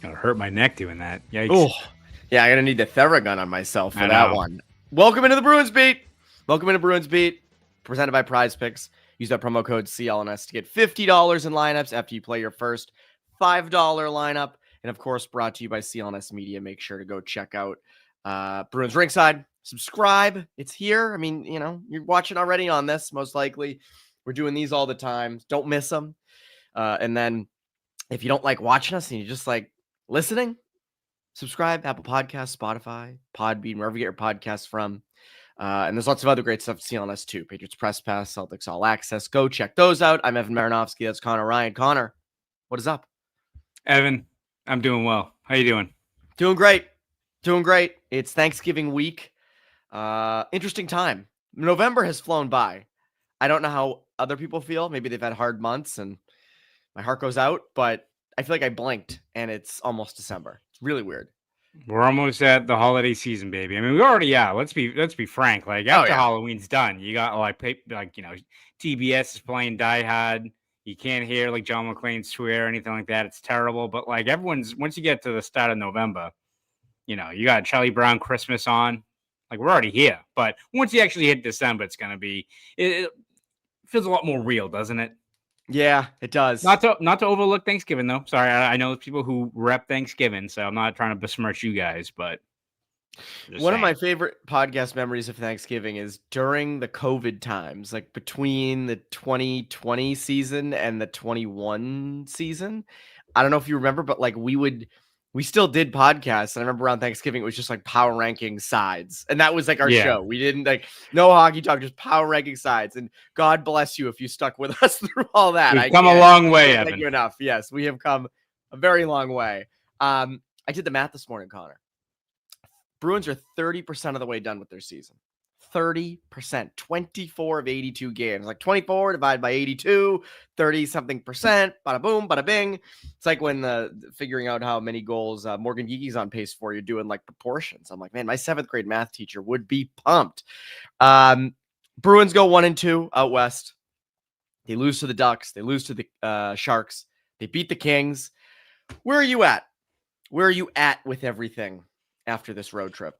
Gonna hurt my neck doing that. Yikes. Oh, yeah, I'm going to need the Theragun on myself for I that know. one. Welcome into the Bruins Beat. Welcome into Bruins Beat, presented by Prize Picks. Use that promo code CLNS to get $50 in lineups after you play your first $5 lineup. And of course, brought to you by CLNS Media. Make sure to go check out Bruins Ringside. Subscribe. It's here. I mean, you're watching already on this, most likely. We're doing these all the time. Don't miss them. And then if you don't like watching us and you just like listening, subscribe, Apple Podcasts, Spotify, Podbean, wherever you get your podcasts from. And there's lots of other great stuff at CLNS too. Patriots Press Pass, Celtics All Access. Go check those out. I'm Evan Marinofsky. That's Conor Ryan. Conor, what is up? Evan, I'm doing well. How you doing? Doing great. Doing great. It's Thanksgiving week. Interesting time. November has flown by. I don't know how other people feel. Maybe they've had hard months and my heart goes out, but I feel like I blinked and it's almost December. It's really weird. We're almost at the holiday season, baby. I mean, we already Let's be frank. Like Oh after yeah. Halloween's done, you got TBS is playing Die Hard. You can't hear like John McClane swear or anything like that. It's terrible. But like everyone's once you get to the start of November, you got Charlie Brown Christmas on. Like we're already here. But once you actually hit December, it's gonna be it feels a lot more real, doesn't it? Yeah, it does. Not to overlook Thanksgiving though. Sorry, I know people who rep Thanksgiving, so I'm not trying to besmirch you guys, but One of my favorite podcast memories of Thanksgiving is during the COVID times, like between the 2020 season and the 21 season. I don't know if you remember, but like we still did podcasts. And I remember around Thanksgiving, it was just like power ranking sides. And that was like our Yeah. show. We didn't like no hockey talk, just power ranking sides. And God bless you if you stuck with us through all that. We've come a long way, Thank Evan. you enough. Yes, we have come a very long way. I did the math this morning, Connor. Bruins are 30% of the way done with their season. 30%, 24 of 82 games. Like 24 divided by 82, 30 something percent. Bada boom, bada bing. It's like when figuring out how many goals Morgan Geekie's on pace for, you're doing like proportions. I'm like, man, my 7th grade math teacher would be pumped. Bruins go 1-2 out west. They lose to the Ducks. They lose to the Sharks. They beat the Kings. Where are you at? Where are you at with everything after this road trip?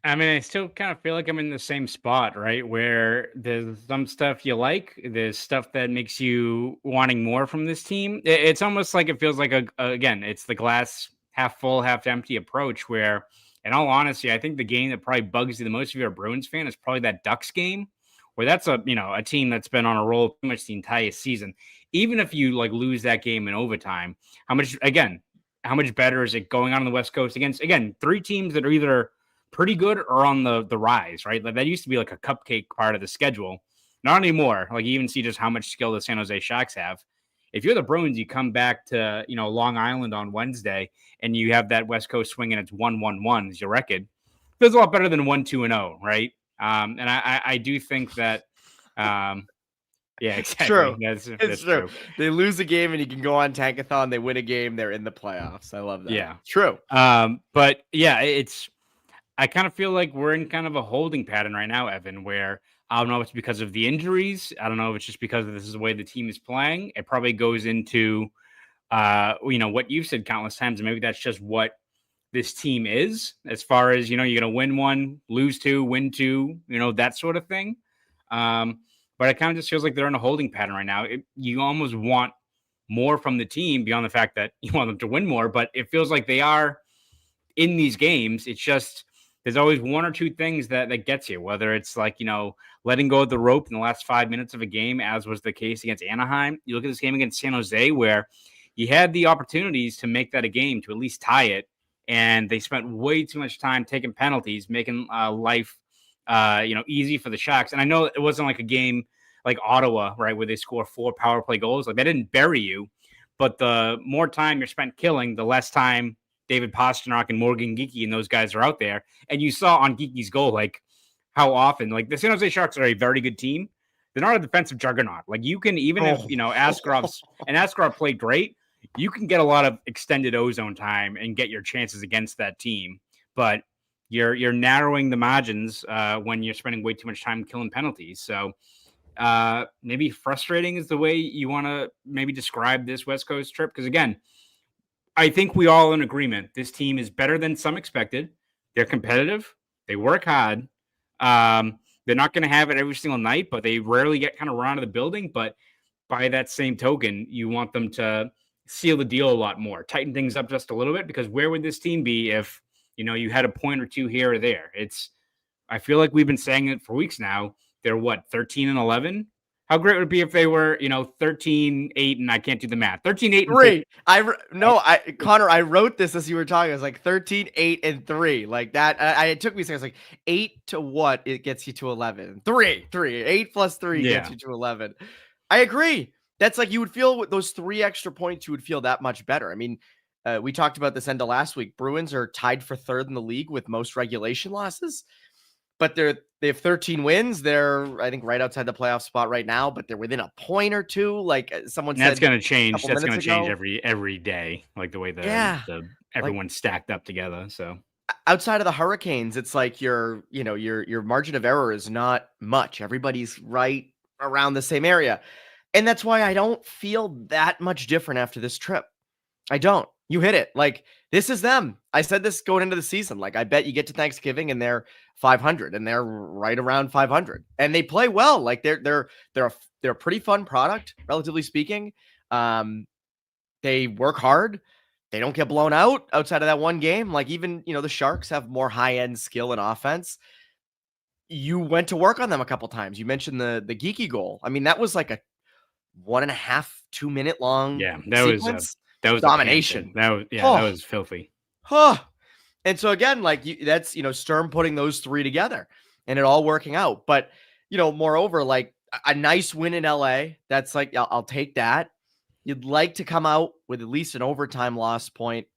I mean, I still kind of feel like I'm in the same spot, right? Where there's some stuff you like, there's stuff that makes you wanting more from this team. It's almost like it feels like again, it's the glass half full, half empty approach. Where, in all honesty, I think the game that probably bugs you the most if you're a Bruins fan is probably that Ducks game, where that's a team that's been on a roll pretty much the entire season. Even if you like lose that game in overtime, how much better is it going on the West Coast against three teams that are either pretty good or on the rise, right? Like that used to be like a cupcake part of the schedule. Not anymore. Like you even see just how much skill the San Jose Sharks have. If you're the Bruins, you come back to Long Island on Wednesday and you have that West Coast swing and it's 1-1-1 is your record. Feels a lot better than 1-2-0, right? And I do think that yeah, exactly. True. That's true. They lose a game and you can go on Tankathon. They win a game. They're in the playoffs. I love that. Yeah. True. But yeah, I kind of feel like we're in kind of a holding pattern right now, Evan, where I don't know if it's because of the injuries. I don't know if it's just because this is the way the team is playing. It probably goes into, what you've said countless times. And maybe that's just what this team is as far as, you're going to win one, lose two, win two, that sort of thing. But it kind of just feels like they're in a holding pattern right now. You almost want more from the team beyond the fact that you want them to win more, but it feels like they are in these games. It's just there's always one or two things that gets you, whether it's like, letting go of the rope in the last 5 minutes of a game, as was the case against Anaheim. You look at this game against San Jose where you had the opportunities to make that a game, to at least tie it, and they spent way too much time taking penalties, making life easy for the Sharks. And I know it wasn't like a game like Ottawa, right, where they score 4 power play goals. Like, they didn't bury you, but the more time you're spent killing, the less time David Pastrnak and Morgan Geekie and those guys are out there. And you saw on Geekie's goal, like, how often, like, the San Jose Sharks are a very good team. They're not a defensive juggernaut. Like, you can, even if, Askarov played great, you can get a lot of extended ozone time and get your chances against that team. But you're narrowing the margins when you're spending way too much time killing penalties. So maybe frustrating is the way you want to maybe describe this West Coast trip. Because again, I think we all in agreement. This team is better than some expected. They're competitive. They work hard. They're not going to have it every single night, but they rarely get kind of run out of the building. But by that same token, you want them to seal the deal a lot more, tighten things up just a little bit, because where would this team be if, you had a point or two here or there? I feel like we've been saying it for weeks now. They're what, 13 and 11? How great would it be if they were, 13, 8, and I can't do the math. 13, 8, and 4. 3. Connor, I wrote this as you were talking. I was like 13, 8, and 3. Like that. It took me seconds. Like 8 to what? It gets you to 11. 3. 8 plus 3 gets you to 11. I agree. That's like, you would feel with those 3 extra points, you would feel that much better. I mean, we talked about this end of last week. Bruins are tied for 3rd in the league with most regulation losses, but they have 13 wins. They're, I think, right outside the playoff spot right now, but they're within a point or two. Like someone said, that's going to change. That's going to change ago. every day, like the way everyone's stacked up together. So outside of the Hurricanes, it's like your margin of error is not much. Everybody's right around the same area, and that's why I don't feel that much different after this trip. I don't. You hit it. Like, this is them. I said this going into the season. Like, I bet you get to Thanksgiving and they're 500, and they're right around 500, and they play well. Like, they're a pretty fun product, relatively speaking. They work hard. They don't get blown out outside of that one game. Like, even, the Sharks have more high-end skill and offense. You went to work on them a couple times. You mentioned the Geekie goal. I mean, that was like a 1.5, 2 minute long sequence. That was domination. That was filthy. And so again, like that's, Sturm putting those 3 together and it all working out. But, moreover, like a nice win in LA, that's like, I'll take that. You'd like to come out with at least an overtime loss point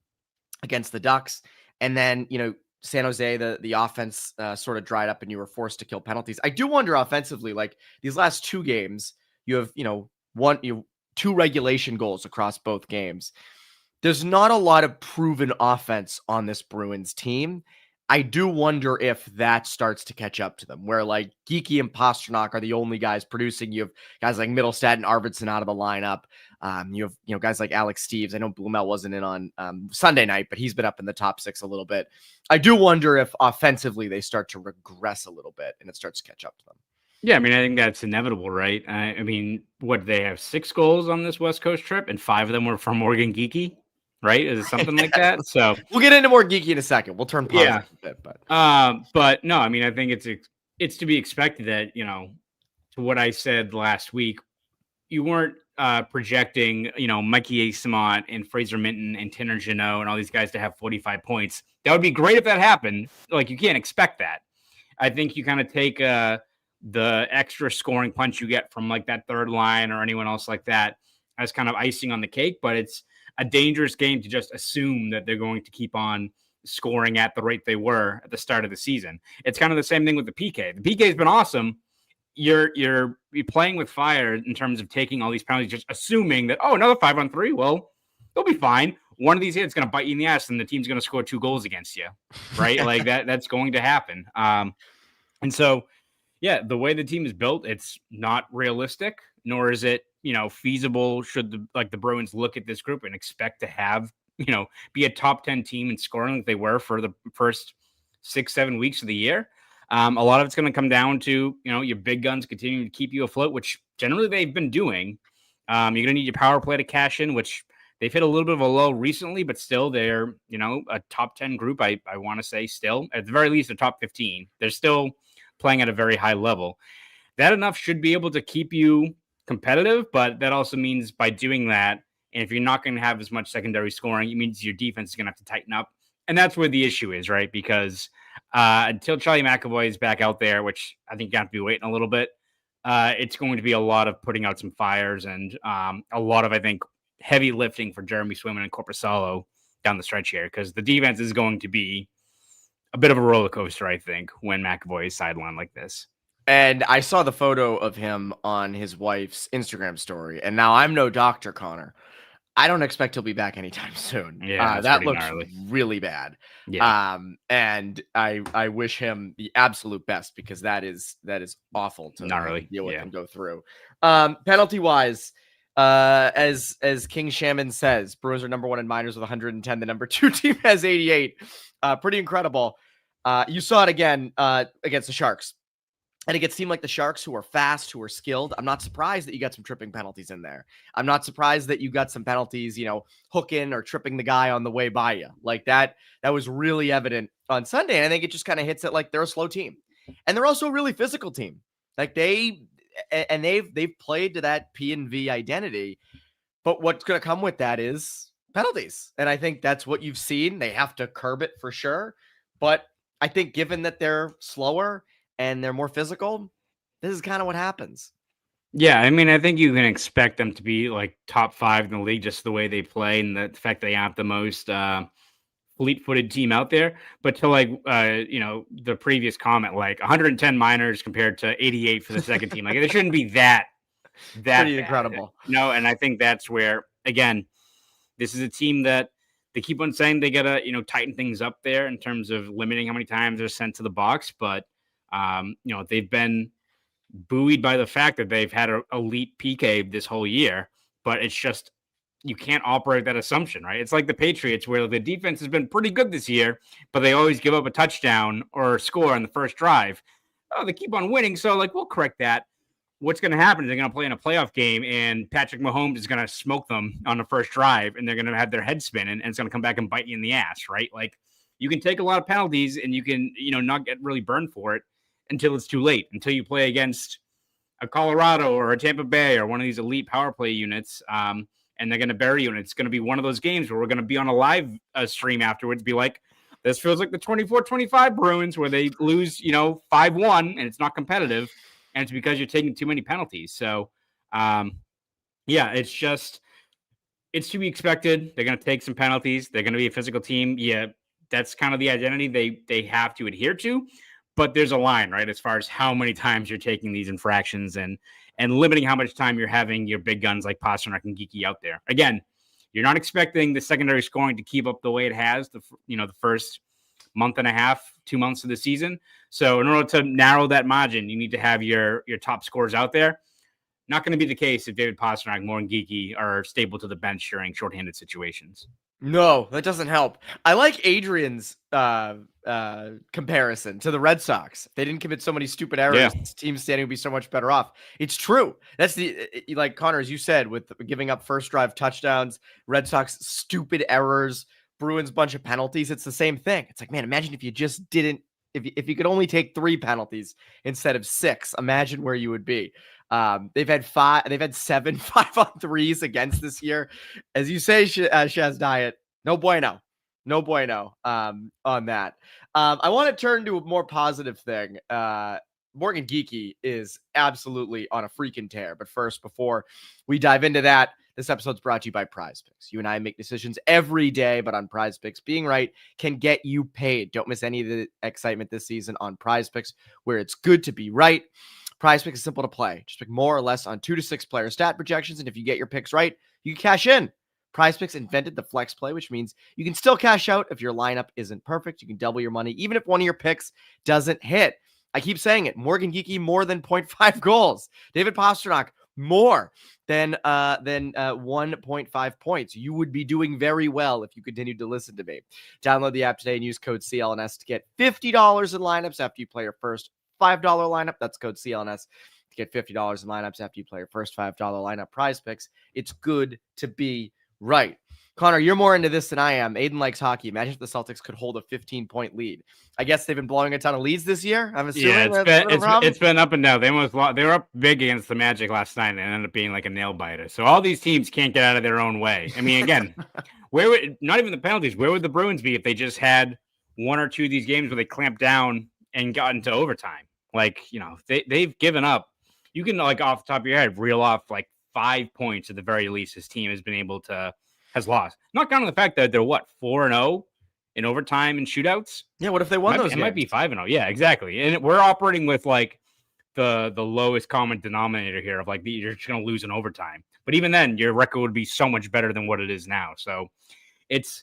against the Ducks. And then, San Jose, the offense sort of dried up and you were forced to kill penalties. I do wonder offensively, like these last 2 games, you have, 2 regulation goals across both games. There's not a lot of proven offense on this Bruins team. I do wonder if that starts to catch up to them, where like Geekie and Pastrnak are the only guys producing. You have guys like Middlestat and Arvidsson out of the lineup. You have guys like Alex Steves. I know Blumel wasn't in on Sunday night, but he's been up in the top 6 a little bit. I do wonder if offensively they start to regress a little bit and it starts to catch up to them. Yeah, I mean, I think that's inevitable, right? I mean, what, they have 6 goals on this West Coast trip, and 5 of them were from Morgan Geekie, right? Is it something like that? So we'll get into more Geekie in a second. We'll turn positive a bit, but no, I mean, I think it's to be expected that, to what I said last week, you weren't projecting, Mikey Eyssimont and Fraser Minton and Tanner Jeannot and all these guys to have 45 points. That would be great if that happened. Like, you can't expect that. I think you kind of take the extra scoring punch you get from like that third line or anyone else like that as kind of icing on the cake, but it's a dangerous game to just assume that they're going to keep on scoring at the rate they were at the start of the season. It's kind of the same thing with the PK. The PK has been awesome. You're playing with fire in terms of taking all these penalties, just assuming that, another 5-on-3, well, they'll be fine. One of these hits is going to bite you in the ass and the team's going to score 2 goals against you, right? Like that's going to happen. And so, yeah, the way the team is built, it's not realistic, nor is it, feasible. Should the Bruins look at this group and expect to have, be a top 10 team in scoring like they were for the first 6-7 weeks of the year? A lot of it's going to come down to, your big guns continuing to keep you afloat, which generally they've been doing. You're going to need your power play to cash in, which they've hit a little bit of a low recently, but still they're, a top 10 group. I want to say still, at the very least, a top 15. They're still playing at a very high level. That enough should be able to keep you competitive, but that also means by doing that, and if you're not going to have as much secondary scoring, it means your defense is going to have to tighten up. And that's where the issue is, right? Because until Charlie McAvoy is back out there, which I think you have to be waiting a little bit, it's going to be a lot of putting out some fires and a lot of, I think, heavy lifting for Jeremy Swayman and Korpisalo down the stretch here, because the defense is going to be a bit of a roller coaster, I think, when McAvoy is sidelined like this. And I saw the photo of him on his wife's Instagram story. And now I'm no doctor, Connor. I don't expect he'll be back anytime soon. Yeah, that looks really bad. Yeah. And I wish him the absolute best, because that is awful to deal with and go through. Penalty wise, As King Shaman says, Bruins are number 1 in minors with 110. The number 2 team has 88. Pretty incredible. You saw it again against the Sharks. And against a team like the Sharks, who are fast, who are skilled, I'm not surprised that you got some tripping penalties in there. I'm not surprised that you got some penalties, hooking or tripping the guy on the way by you. Like that was really evident on Sunday. And I think it just kind of hits it like they're a slow team. And they're also a really physical team. Like they've played to that P&V identity. But what's going to come with that is penalties. And I think that's what you've seen. They have to curb it for sure. But I think given that they're slower and they're more physical, this is kind of what happens. Yeah, I mean, I think you can expect them to be like top 5 in the league, just the way they play and the fact they have the most fleet-footed team out there. But to the previous comment, like 110 minors compared to 88 for the second team, like it shouldn't be that pretty incredible. No, and I think that's where, again, this is a team that they keep on saying they gotta tighten things up there in terms of limiting how many times they're sent to the box, but they've been buoyed by the fact that they've had an elite PK this whole year, but it's just you can't operate that assumption, right? It's like the Patriots where the defense has been pretty good this year, but they always give up a touchdown or a score on the first drive. Oh, they keep on winning, so we'll correct that. What's going to happen is they're going to play in a playoff game and Patrick Mahomes is going to smoke them on the first drive and they're going to have their head spinning and it's going to come back and bite you in the ass, right? Like you can take a lot of penalties and you can, not get really burned for it until it's too late, until you play against a Colorado or a Tampa Bay or one of these elite power play units. And they're going to bury you. And it's going to be one of those games where we're going to be on a live stream afterwards, be like, this feels like the 24-25 Bruins where they lose, 5-1 and it's not competitive. And it's because you're taking too many penalties. So, it's to be expected. They're going to take some penalties. They're going to be a physical team. Yeah, that's kind of the identity they have to adhere to. But there's a line, right, as far as how many times you're taking these infractions and limiting how much time you're having your big guns like Pastrnak and Geekie out there. Again, you're not expecting the secondary scoring to keep up the way it has the first month and a half, 2 months of the season. So in order to narrow that margin, you need to have your top scorers out there. Not going to be the case if David Pastrnak, Moore, and Geekie are stable to the bench during shorthanded situations. No, that doesn't help. I like Adrian's comparison to the Red Sox. If they didn't commit so many stupid errors, this team standing would be so much better off. It's true. That's like Connor, as you said, with giving up first drive touchdowns, Red Sox stupid errors, Bruins bunch of penalties. It's the same thing. It's like, man, imagine if you just didn't, if you could only take 3 penalties instead of 6, imagine where you would be. They've had 7 5-on-3s against this year. As you say, Shaz Diet, no bueno on that. I want to turn to a more positive thing. Morgan Geekie is absolutely on a freaking tear. But first, before we dive into that, this episode's brought to you by Prize Picks. You and I make decisions every day, but on Prize Picks, being right can get you paid. Don't miss any of the excitement this season on Prize Picks, where it's good to be right. Prize Picks is simple to play. Just pick more or less on 2 to 6 player stat projections, and if you get your picks right, you can cash in. Prize Picks invented the flex play, which means you can still cash out if your lineup isn't perfect. You can double your money, even if one of your picks doesn't hit. I keep saying it. Morgan Geekie, more than 0.5 goals. David Pastrnak, more than 1.5 points. You would be doing very well if you continued to listen to me. Download the app today and use code CLNS to get $50 in lineups after you play your first $5 lineup. That's code CLNS to get $50 in lineups after you play your first $5 lineup. Prize Picks. It's good to be right. Connor, you're more into this than I am. Aiden likes hockey. Imagine if the Celtics could hold a 15-point lead. I guess they've been blowing a ton of leads this year. I'm assuming. Yeah, it's been up and down. They were up big against the Magic last night and ended up being like a nail biter. So all these teams can't get out of their own way. I mean, again, not even the penalties. Where would the Bruins be if they just had 1 or 2 of these games where they clamped down and got into overtime? They've given up. You can off the top of your head reel off 5 points at the very least. This team has lost. Not counting the fact that they're 4-0 in overtime and shootouts. Yeah, what if they won those games? It might be 5-0. Yeah, exactly. And we're operating with the lowest common denominator here of you're just going to lose in overtime. But even then, your record would be so much better than what it is now. So it's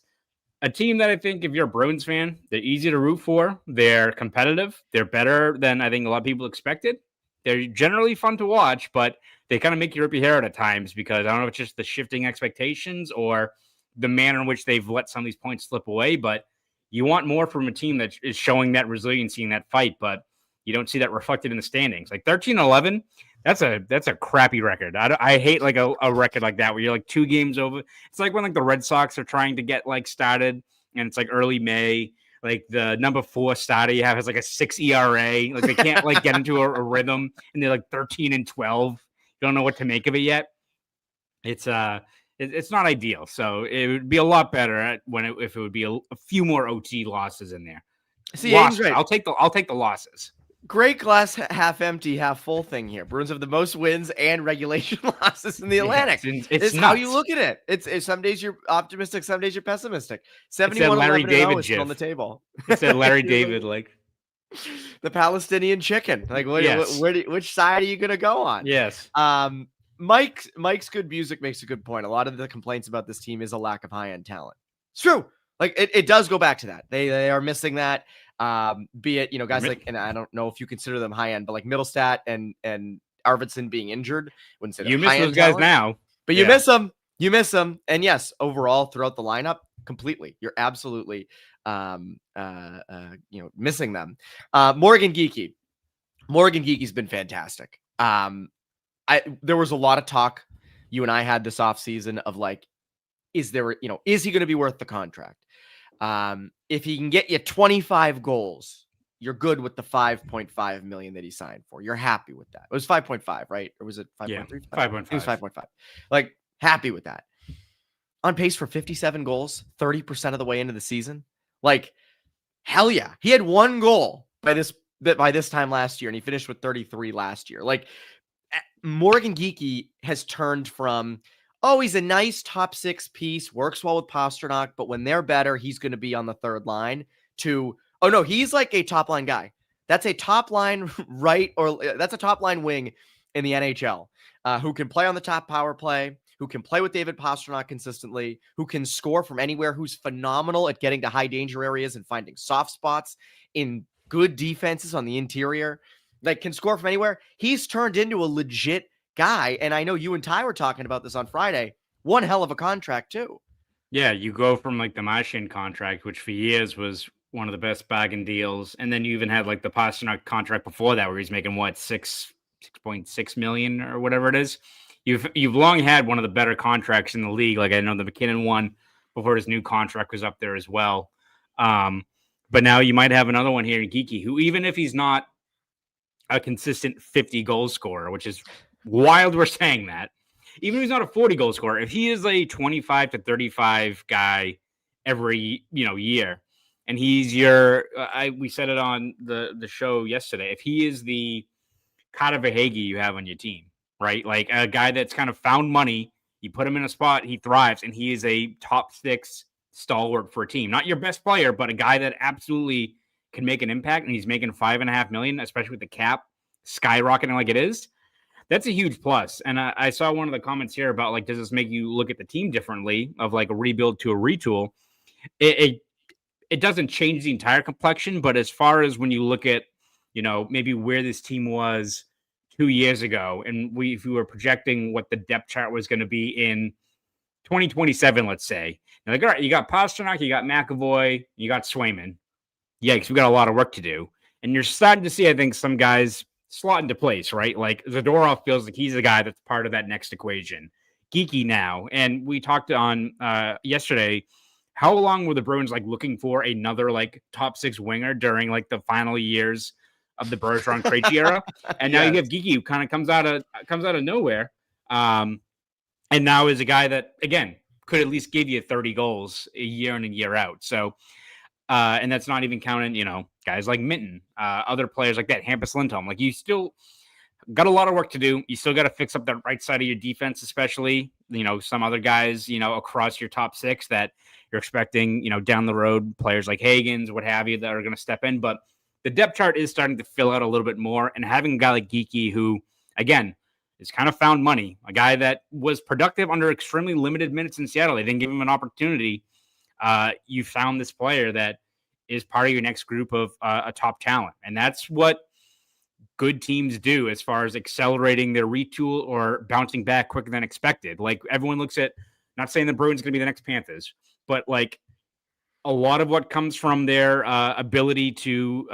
a team that I think if you're a Bruins fan, they're easy to root for. They're competitive. They're better than I think a lot of people expected. They're generally fun to watch, but they kind of make you rip your hair out at times because I don't know if it's just the shifting expectations or the manner in which they've let some of these points slip away. But you want more from a team that is showing that resiliency in that fight, but you don't see that reflected in the standings. Like 13-11, that's a crappy record. I hate like a record like that where you're like 2 games over. It's like when like the Red Sox are trying to get like started and it's like early May. Like the number 4 starter you have has like a 6 ERA. Like they can't like get into a rhythm, and they're like 13-12. You don't know what to make of it yet. It's not ideal. So it would be a lot better if it would be a few more OT losses in there. See, Losses. right. I'll take the losses. Great glass half empty, half full thing here. Bruins have the most wins and regulation losses in the Atlantic. It's how you look at it. It's some days you're optimistic, some days you're pessimistic. 71-11 is still on the table. It said Larry David, like the Palestinian chicken. Like, which side are you gonna go on? Yes. Mike's good music makes a good point. A lot of the complaints about this team is a lack of high end talent. It's true. Like it does go back to that. They are missing that. Be it, guys like, and I don't know if you consider them high end, but like Middlestat and Arvidsson being injured. Wouldn't say you miss those guys now, but you miss them. You miss them. And yes, overall throughout the lineup, completely, you're absolutely, missing them. Morgan Geekie's been fantastic. There was a lot of talk you and I had this offseason of like, is he going to be worth the contract? If he can get you 25 goals, you're good with the 5.5 million that he signed for. You're happy with that. It was 5.5, right? Or was it 5.3? Yeah, 5.5. It was 5.5. Like, happy with that. On pace for 57 goals, 30% of the way into the season. Like, hell yeah. He had 1 goal by this time last year, and he finished with 33 last year. Like, Morgan Geekie has turned from, he's a nice top 6 piece, works well with Pastrnak, but when they're better, he's going to be on the third line, to, no, he's like a top line guy. That's a top line right, or that's a top line wing in the NHL, who can play on the top power play, who can play with David Pastrnak consistently, who can score from anywhere, who's phenomenal at getting to high danger areas and finding soft spots in good defenses on the interior, like can score from anywhere. He's turned into a legit guy. And I know you and Ty were talking about this on Friday. One hell of a contract too. Yeah, you go from like the Marchand contract, which for years was one of the best bargain deals, and then you even had like the Pastrnak contract before that, where he's making what 6.6 million or whatever it is. You've long had one of the better contracts in the league. Like I know the McKinnon one before his new contract was up there as well. But now you might have another one here in Geekie, who even if he's not a consistent 50 goal scorer, which is wild we're saying that, even if he's not a 40 goal scorer, if he is a 25 to 35 guy every year, and he's we said it on the show yesterday, if he is the Carter Verhaeghe you have on your team, right? Like a guy that's kind of found money, you put him in a spot, he thrives, and he is a top 6 stalwart for a team. Not your best player, but a guy that absolutely can make an impact, and he's making $5.5 million, especially with the cap skyrocketing like it is. That's a huge plus. And I saw one of the comments here about like, does this make you look at the team differently of like a rebuild to a retool? It doesn't change the entire complexion, but as far as when you look at, maybe where this team was 2 years ago, and if we were projecting what the depth chart was going to be in 2027, let's say, like, all right, you got Pastrnak, you got McAvoy, you got Swayman. Yikes, we got a lot of work to do. And you're starting to see, I think, some guys slot into place, right? Like Zadorov feels like he's the guy that's part of that next equation. Geekie now. And we talked on yesterday, how long were the Bruins like looking for another like top 6 winger during like the final years of the Bergeron Krejci era? And now you have Geekie, who kind of comes out of nowhere. And now is a guy that, again, could at least give you 30 goals a year in and year out. So, and that's not even counting, guys like Minton, other players like that, Hampus Lindholm. Like you still got a lot of work to do. You still got to fix up the right side of your defense, especially, some other guys, across your top 6 that you're expecting, down the road, players like Hagens, what have you, that are going to step in. But the depth chart is starting to fill out a little bit more. And having a guy like Geekie, who, again, is kind of found money, a guy that was productive under extremely limited minutes in Seattle. They didn't give him an opportunity. You found this player that is part of your next group of a top talent. And that's what good teams do as far as accelerating their retool or bouncing back quicker than expected. Like everyone looks at, not saying the Bruins going to be the next Panthers, but like a lot of what comes from their ability to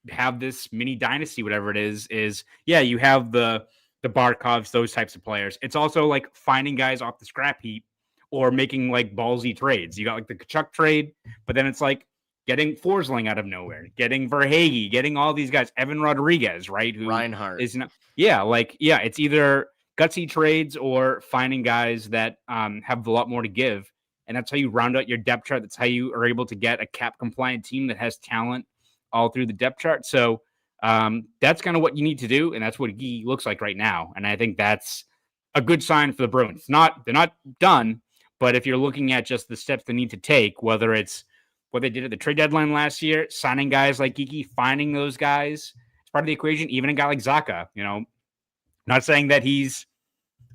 have this mini dynasty, whatever it is yeah, you have the Barkovs, those types of players. It's also like finding guys off the scrap heap or making like ballsy trades. You got like the Kachuk trade, but then it's like getting Forsling out of nowhere, getting Verhaeghe, getting all these guys, Evan Rodriguez, right? Who Reinhardt. is not, it's either gutsy trades or finding guys that have a lot more to give. And that's how you round out your depth chart. That's how you are able to get a cap compliant team that has talent all through the depth chart. So that's kind of what you need to do. And that's what Geekie looks like right now. And I think that's a good sign for the Bruins. They're not done, but if you're looking at just the steps they need to take, whether it's what they did at the trade deadline last year, signing guys like Geekie, finding those guys, it's part of the equation. Even a guy like Zacha, not saying that he's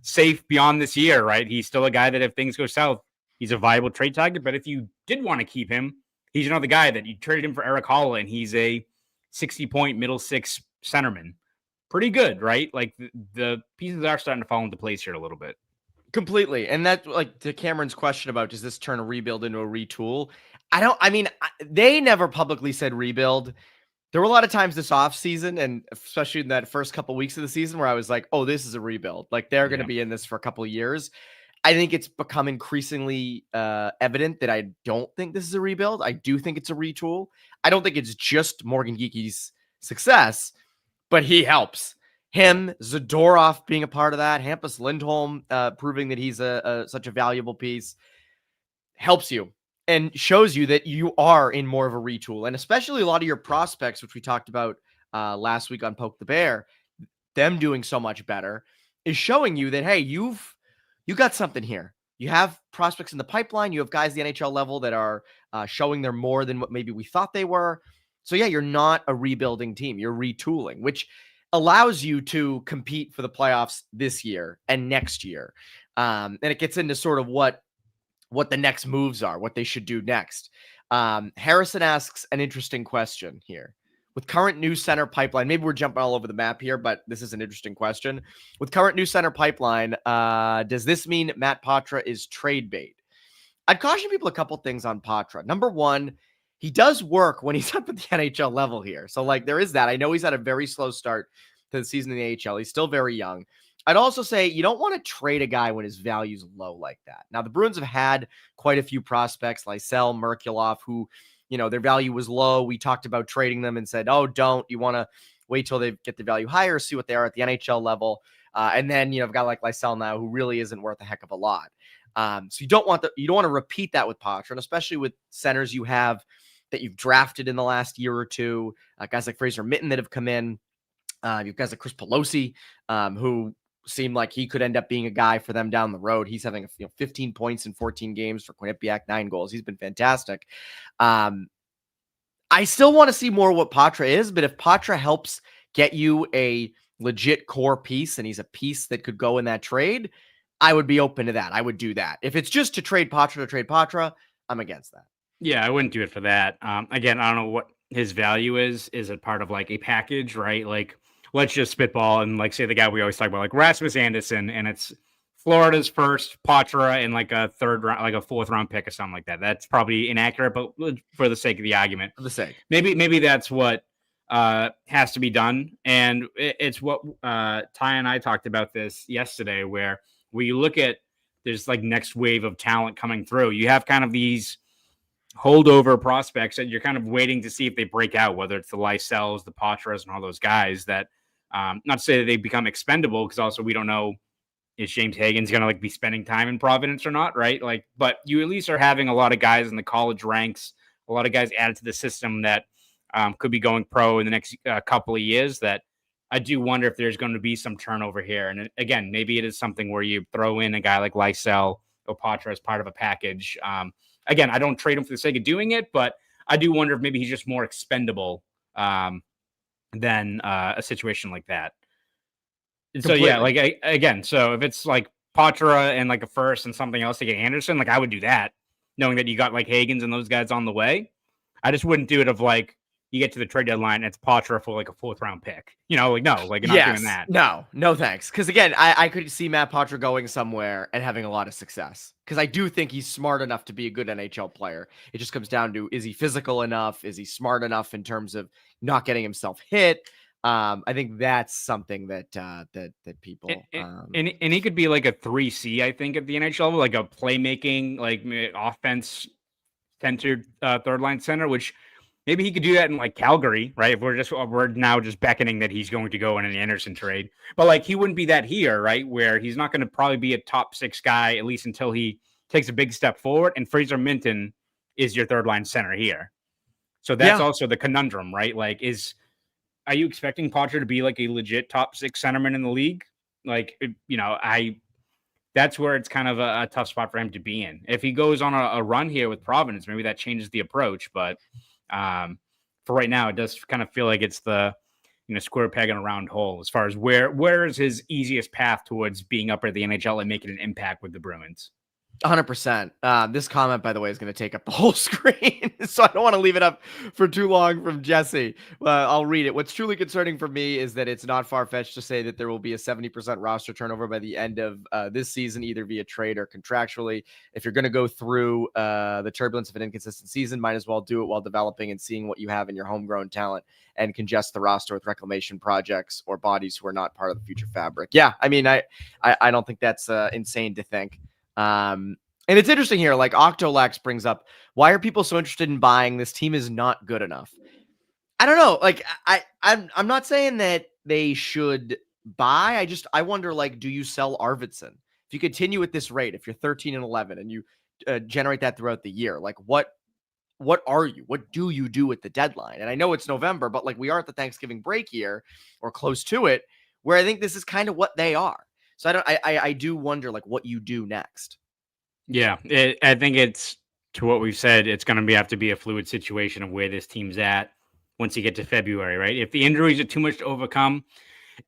safe beyond this year, right? He's still a guy that if things go south, he's a viable trade target. But if you did want to keep him, he's another guy that you traded him for Eric Holla, and he's a 60-point middle six centerman. Pretty good, right? Like the pieces are starting to fall into place here a little bit. Completely. And that, like, to Cameron's question about does this turn a rebuild into a retool? They never publicly said rebuild. There were a lot of times this offseason, and especially in that first couple weeks of the season, where I was like, oh, this is a rebuild. Like, they're going to be in this for a couple of years. I think it's become increasingly evident that I don't think this is a rebuild. I do think it's a retool. I don't think it's just Morgan Geekie's success, but he helps. Him, Zadorov being a part of that, Hampus Lindholm proving that he's such a valuable piece, helps you and shows you that you are in more of a retool. And especially a lot of your prospects, which we talked about last week on Poke the Bear, them doing so much better, is showing you that, hey, you got something here. You have prospects in the pipeline. You have guys at the NHL level that are showing they're more than what maybe we thought they were. So yeah, you're not a rebuilding team. You're retooling, which allows you to compete for the playoffs this year and next year. And it gets into sort of what the next moves are, what they should do next. Harrison asks an interesting question here. With current new center pipeline, maybe we're jumping all over the map here, but this is an interesting question. With current new center pipeline, does this mean Matt Patra is trade bait? I'd caution people a couple things on Patra. Number one, he does work when he's up at the NHL level here. So, like, there is that. I know he's had a very slow start to the season in the AHL. He's still very young. I'd also say you don't want to trade a guy when his value's low like that. Now, the Bruins have had quite a few prospects, Lysell, Merkulov, who, their value was low. We talked about trading them and said, oh, don't. You want to wait till they get the value higher, see what they are at the NHL level. And then, a guy like Lysell now who really isn't worth a heck of a lot. So you don't want to repeat that with Patra, and especially with centers you have that you've drafted in the last year or two, guys like Fraser Mitten that have come in. You've guys like Chris Pelosi, who seemed like he could end up being a guy for them down the road. He's having 15 points in 14 games for Quinnipiac, 9 goals. He's been fantastic. I still want to see more what Patra is, but if Patra helps get you a legit core piece and he's a piece that could go in that trade, I would be open to that. I would do that. If it's just to trade Patra, I'm against that. Yeah, I wouldn't do it for that. Again, I don't know what his value is. Is it part of like a package, right? Like, let's just spitball and like say the guy we always talk about, like Rasmus Anderson, and it's Florida's first, Patra, and like a third round, like a fourth round pick or something like that. That's probably inaccurate, but for the sake of the argument, maybe that's what has to be done. And it's what Ty and I talked about this yesterday, where we look at there's like next wave of talent coming through. You have kind of these holdover prospects that you're kind of waiting to see if they break out, whether it's the Lysells, the Patras, and all those guys that, not to say that they become expendable, because also we don't know is James Hagen's going to like be spending time in Providence or not, right? Like, but you at least are having a lot of guys in the college ranks, a lot of guys added to the system that could be going pro in the next couple of years. That I do wonder if there's going to be some turnover here. And again, maybe it is something where you throw in a guy like Lysell or Patra as part of a package. Again, I don't trade him for the sake of doing it, but I do wonder if maybe he's just more expendable than a situation like that. So yeah, like again, so if it's like Patra and like a first and something else to get Anderson, like I would do that, knowing that you got like Hagens and those guys on the way. I just wouldn't do it of like you get to the trade deadline and it's Poitras for like a 4th round pick. Like no, like you're not doing that. No, thanks. Because again, I could see Matt Poitras going somewhere and having a lot of success. Because I do think he's smart enough to be a good NHL player. It just comes down to, is he physical enough? Is he smart enough in terms of not getting himself hit? I think that's something that people and he could be like a 3C, I think, at the NHL level, like a playmaking, like offense centered third line center, which maybe he could do that in like Calgary, right? If we're now just beckoning that he's going to go in an Anderson trade, but like he wouldn't be that here, right? Where he's not going to probably be a top 6 guy, at least until he takes a big step forward. And Fraser Minton is your third line center here. So that's also the conundrum, right? Like, are you expecting Poitras to be like a legit top 6 centerman in the league? Like, that's where it's kind of a tough spot for him to be in. If he goes on a run here with Providence, maybe that changes the approach. But for right now, it does kind of feel like it's the square peg in a round hole as far as where is his easiest path towards being up at the NHL and making an impact with the Bruins. 100%. This comment, by the way, is going to take up the whole screen, so I don't want to leave it up for too long from Jesse. I'll read it. What's truly concerning for me is that it's not far-fetched to say that there will be a 70% roster turnover by the end of this season, either via trade or contractually. If you're going to go through the turbulence of an inconsistent season, might as well do it while developing and seeing what you have in your homegrown talent and congest the roster with reclamation projects or bodies who are not part of the future fabric. Yeah, I mean, I don't think that's insane to think. And it's interesting here, like Octolax brings up, why are people so interested in buying? This team is not good enough. I don't know. Like I'm not saying that they should buy. I wonder, like, do you sell Arvidsson? If you continue at this rate, if you're 13-11 and you generate that throughout the year, like what are you? What do you do at the deadline? And I know it's November, but like we are at the Thanksgiving break here or close to it, where I think this is kind of what they are. So I do wonder like what you do next. Yeah, I think it's to what we've said. It's going to have to be a fluid situation of where this team's at once you get to February, right? If the injuries are too much to overcome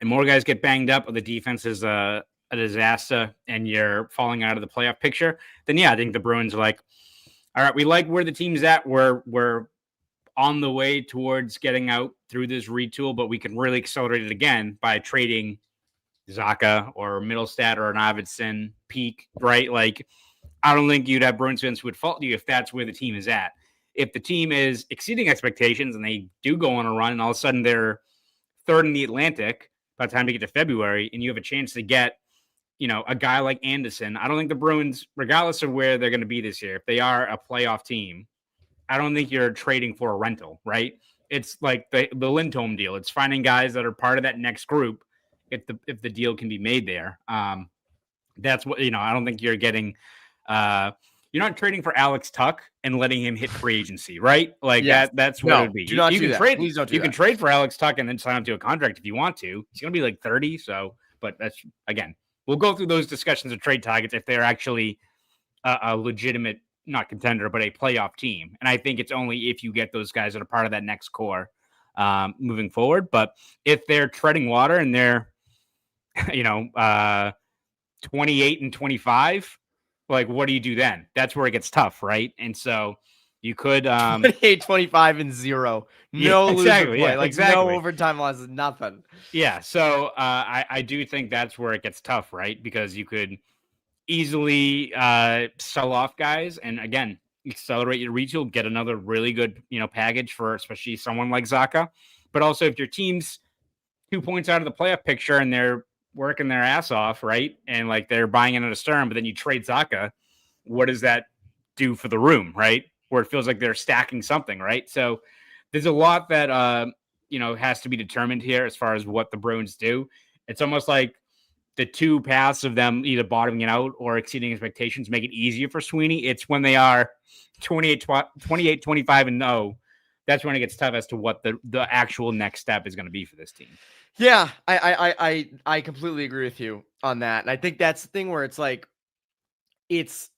and more guys get banged up or the defense is a disaster and you're falling out of the playoff picture, then yeah, I think the Bruins are like, all right, we like where the team's at. We're on the way towards getting out through this retool, but we can really accelerate it again by trading Zacha or Middlestat or an Arvidsson peak, right? Like, I don't think you'd have Bruins fans who would fault you if that's where the team is at. If the team is exceeding expectations and they do go on a run and all of a sudden they're 3rd in the Atlantic by the time they get to February and you have a chance to get, a guy like Anderson, I don't think the Bruins, regardless of where they're going to be this year, if they are a playoff team, I don't think you're trading for a rental, right? It's like the Lindholm deal. It's finding guys that are part of that next group if the deal can be made there. That's what, I don't think you're getting you're not trading for Alex Tuck and letting him hit free agency, right? Like that's what it would be. Do not do that. Please don't do that. You can trade for Alex Tuck and then sign him to a contract if you want to. He's going to be like 30. So, but that's, again, we'll go through those discussions of trade targets if they're actually a legitimate, not contender, but a playoff team. And I think it's only if you get those guys that are part of that next core moving forward. But if they're treading water and they're, 28-25, like, what do you do then? That's where it gets tough, right? And so you could 28-25-0. No exactly, loser play. Exactly. No overtime losses, nothing. Yeah. So I do think that's where it gets tough, right? Because you could easily sell off guys and again accelerate your retool, get another really good package for especially someone like Zacha. But also if your team's 2 points out of the playoff picture and they're working their ass off, right? And like they're buying into Stern, but then you trade Zacha, what does that do for the room, right? Where it feels like they're stacking something, right? So there's a lot that has to be determined here as far as what the Bruins do. It's almost like the two paths of them either bottoming out or exceeding expectations make it easier for Sweeney. It's when they are 28-25-0. That's when it gets tough as to what the actual next step is going to be for this team. Yeah, I completely agree with you on that. And I think that's the thing where it's like, it's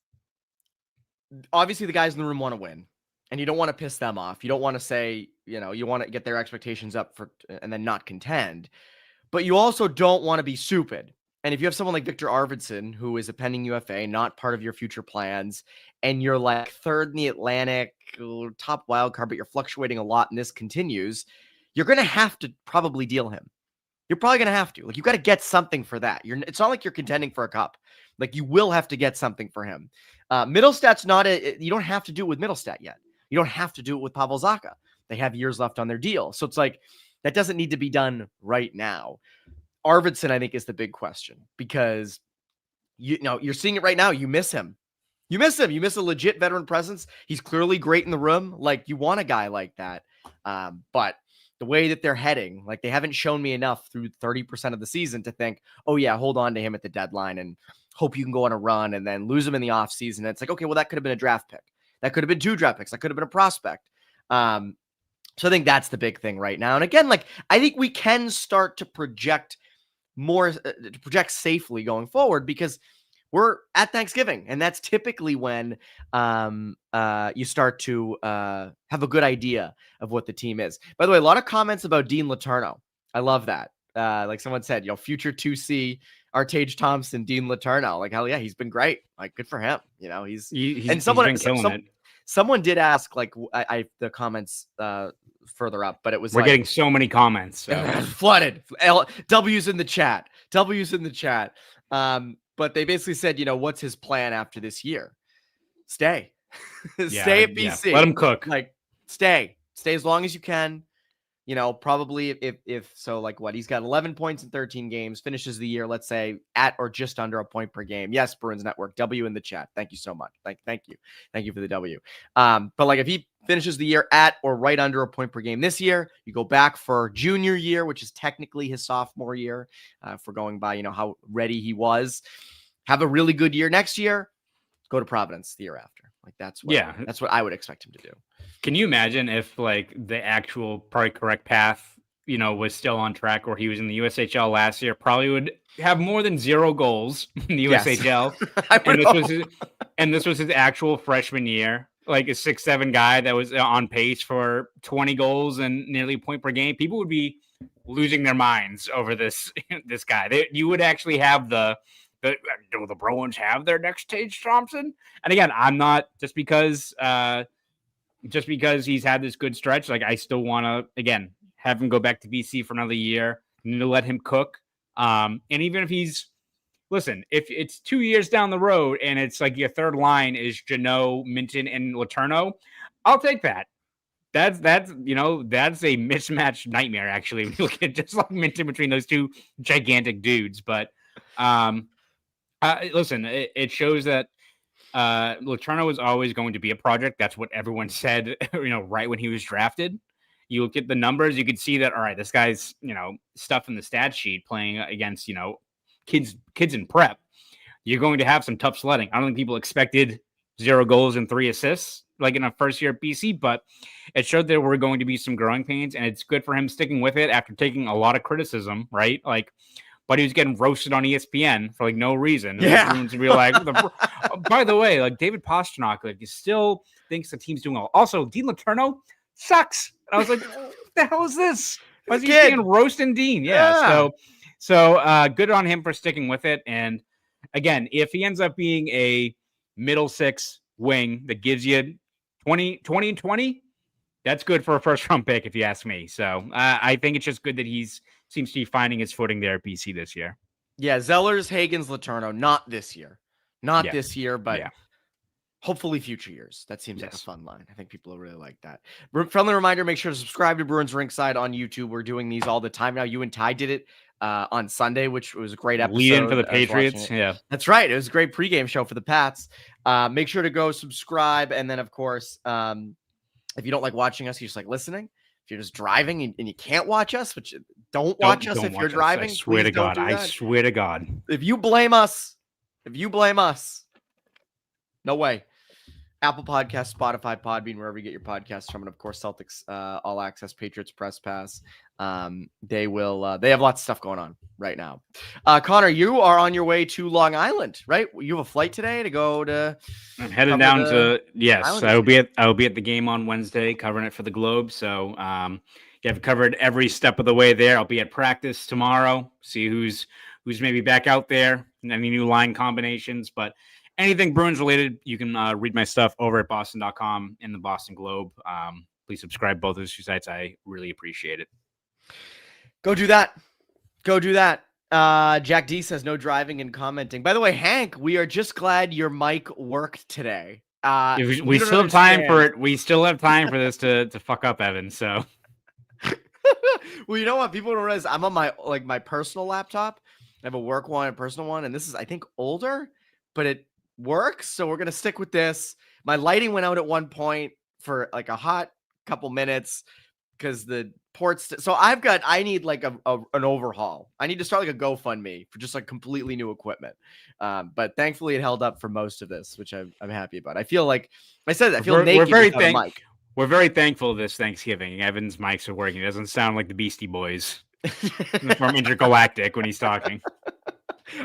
obviously the guys in the room want to win and you don't want to piss them off. You don't want to say, you want to get their expectations up and then not contend, but you also don't want to be stupid And if you have someone like Victor Arvidsson, who is a pending UFA, not part of your future plans, and you're like third in the Atlantic, top wild card, but you're fluctuating a lot and this continues, you're going to have to probably deal him. You're probably going to have to. Like, you got to get something for that. It's not like you're contending for a cup. Like, you will have to get something for him. Middlestat's you don't have to do it with Middlestat yet. You don't have to do it with Pavel Zacha. They have years left on their deal. So it's like, that doesn't need to be done right now. Arvidsson, I think, is the big question, because you're seeing it right now. You miss him. You miss him. You miss a legit veteran presence. He's clearly great in the room. Like, you want a guy like that. But the way that they're heading, like, they haven't shown me enough through 30% of the season to think, oh yeah, hold on to him at the deadline and hope you can go on a run, and then lose him in the offseason. And it's like, okay, well, that could have been a draft pick. That could have been 2 draft picks. That could have been a prospect. So I think that's the big thing right now. And again, like, I think we can start to project more, to project safely going forward, because we're at Thanksgiving, and that's typically when you start to have a good idea of what the team is. By the way, a lot of comments about Dean Letourneau. I love that. Like someone said, future 2C, Artage Thompson, Dean Letourneau. Like, hell yeah, he's been great. Like, good for him. He's been killing it. Someone did ask, like, the comments further up, but it was we're getting so many comments, so. Flooded. W's in the chat. W's in the chat. But they basically said, what's his plan after this year? Stay. Stay at BC. Let him cook. Like, stay as long as you can. Probably if so, like, what, he's got 11 points in 13 games, finishes the year, let's say, at or just under a point per game. Yes, Bruins Network, W in the chat. Thank you so much. Thank you for the W. But like, if he finishes the year at or right under a point per game this year, you go back for junior year, which is technically his sophomore year, if we're going by, how ready he was. Have a really good year next year, go to Providence the year after. Like, that's what I would expect him to do. Can you imagine if, like, the actual probably correct path, was still on track, or he was in the USHL last year, probably would have more than 0 goals in the USHL. And this was his actual freshman year, like a 6'7" guy that was on pace for 20 goals and nearly a point per game. People would be losing their minds over this guy. You would actually have do the Bruins have their next Tage Thompson? And again, I'm not just because he's had this good stretch. Like, I still want to, again, have him go back to BC for another year and to let him cook. And even if if it's 2 years down the road and it's like your third line is Jeannot, Minton, and Letourneau, I'll take that. That's a mismatched nightmare, actually. When you look at just like Minton between those two gigantic dudes. But listen, it shows that Letourneau is always going to be a project. That's what everyone said, right when he was drafted. You look at the numbers, you could see that, all right, this guy's, stuff in the stat sheet playing against, kids in prep. You're going to have some tough sledding. I don't think people expected 0 goals and 3 assists, like in a first year at BC, but it showed there were going to be some growing pains, and it's good for him sticking with it after taking a lot of criticism, right? Like, but he was getting roasted on ESPN for like no reason. Yeah. And to be like, by the way, like David Pastrnak, like, he still thinks the team's doing well. Also, Dean Letourneau sucks. And I was like, what the hell is this? Why is he getting roasting Dean? Yeah. So good on him for sticking with it. And again, if he ends up being a middle 6 wing that gives you 20 and 20, that's good for a first round pick, if you ask me. So I think it's just good that seems to be finding his footing there at BC this year. Yeah, Zellers, Hagens, Letourneau, not this year. This year, but hopefully future years. That seems like a fun line. I think people will really like that. Friendly reminder, make sure to subscribe to Bruins Ringside on YouTube. We're doing these all the time now. You and Ty did it on Sunday, which was a great episode. Lead in for the Patriots. Yeah, that's right. It was a great pregame show for the Pats. Make sure to go subscribe. And then, of course, if you don't like watching us, you just like listening. If you're just driving and you can't watch us, which don't watch us if you're driving. I swear to God. I swear to God. If you blame us, no way. Apple Podcasts, Spotify, Podbean, wherever you get your podcasts from, and of course Celtics All Access, Patriots Press Pass. They have lots of stuff going on right now. Connor, you are on your way to Long Island, right? You have a flight today to go to. I'm heading down to I will be at the game on Wednesday, covering it for the Globe. So I've covered every step of the way there. I'll be at practice tomorrow. See who's who's maybe back out there, and any new line combinations. But anything Bruins related, you can read my stuff over at boston.com and the Boston Globe. Please subscribe both of those two sites. I really appreciate it. Go do that. Go do that. Jack D says no driving and commenting. By the way, Hank, we are just glad your mic worked today. We still have time for it. We still have time for this to fuck up, Evan. So, well, you know what? People don't realize I'm on my personal laptop. I have a work one, a personal one, and this is, I think, older, but it works. So we're gonna stick with this. My lighting went out at one point for like a hot couple minutes because the ports. So I need like an overhaul. I need to start like a GoFundMe for just like completely new equipment. But thankfully it held up for most of this, which I'm happy about. I feel like I said, I feel naked without a mic. We're very thankful this Thanksgiving. Evan's mics are working. It doesn't sound like the Beastie Boys from Intergalactic when he's talking.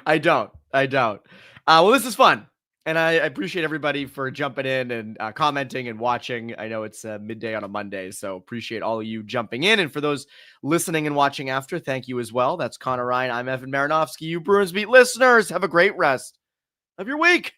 I don't. Well, this is fun. And I appreciate everybody for jumping in and commenting and watching. I know it's midday on a Monday, so appreciate all of you jumping in. And for those listening and watching after, thank you as well. That's Conor Ryan. I'm Evan Marinofsky. You Bruins Beat listeners, have a great rest of your week.